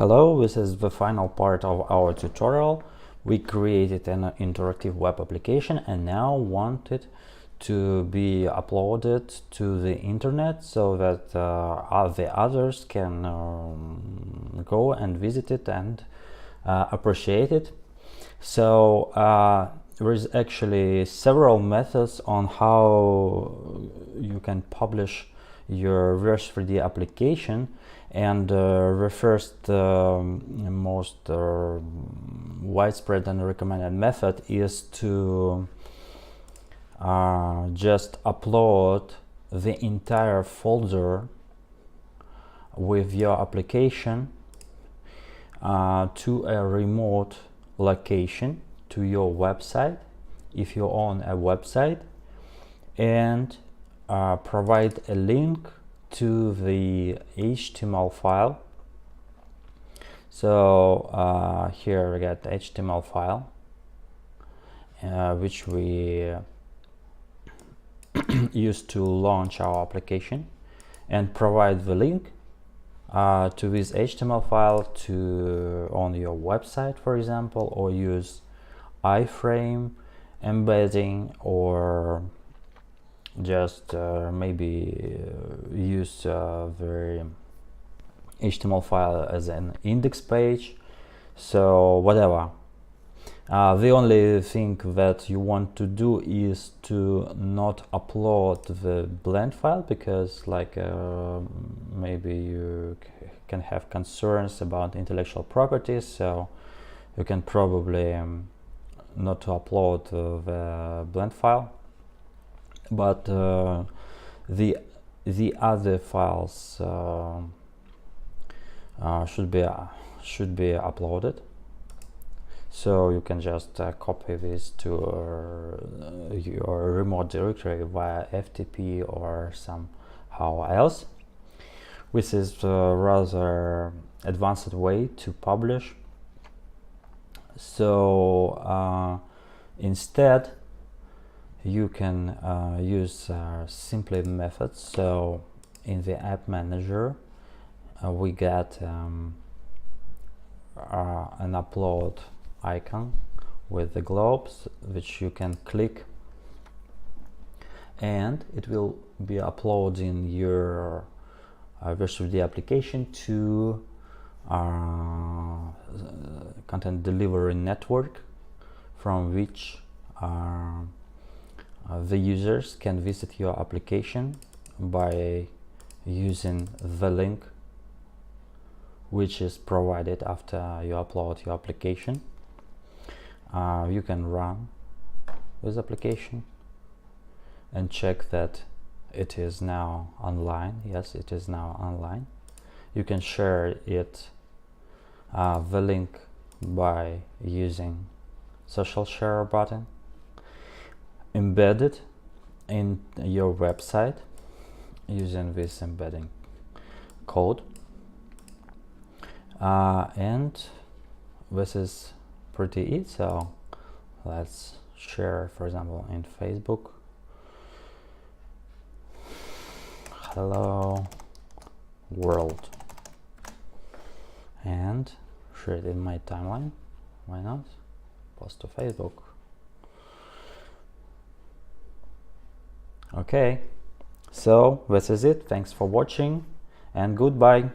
Hello, this is the final part of our tutorial. We created an interactive web application and now want it to be uploaded to the internet so that the others can go and visit it and appreciate it. So there is actually several methods on how you can publish your Verge3D application, and the first most widespread and recommended method is to just upload the entire folder with your application to a remote location, to your website if you own a website, and provide a link to the HTML file. So here we get the HTML file which we use to launch our application, and provide the link to this HTML file to on your website, for example, or use iframe embedding, or just maybe use the HTML file as an index page. So whatever. The only thing that you want to do is to not upload the blend file, because like maybe you can have concerns about intellectual properties, so you can probably not to upload the blend file, but the other files should be uploaded. So you can just copy this to your remote directory via FTP or somehow else. This is a rather advanced way to publish. So instead you can use simply methods. So in the app manager we get an upload icon with the globes, which you can click, and it will be uploading your Verge3D application to content delivery network, from which the users can visit your application by using the link which is provided after you upload your application. You can run this application and check that it is now online. Yes, it is now online. You can share it, the link, by using social share button, embed it in your website using this embedding code, and this is pretty it. So let's share, for example, in Facebook. Hello world, and share it in my timeline. Why not? Post to Facebook. Okay, so this is it. Thanks for watching and goodbye.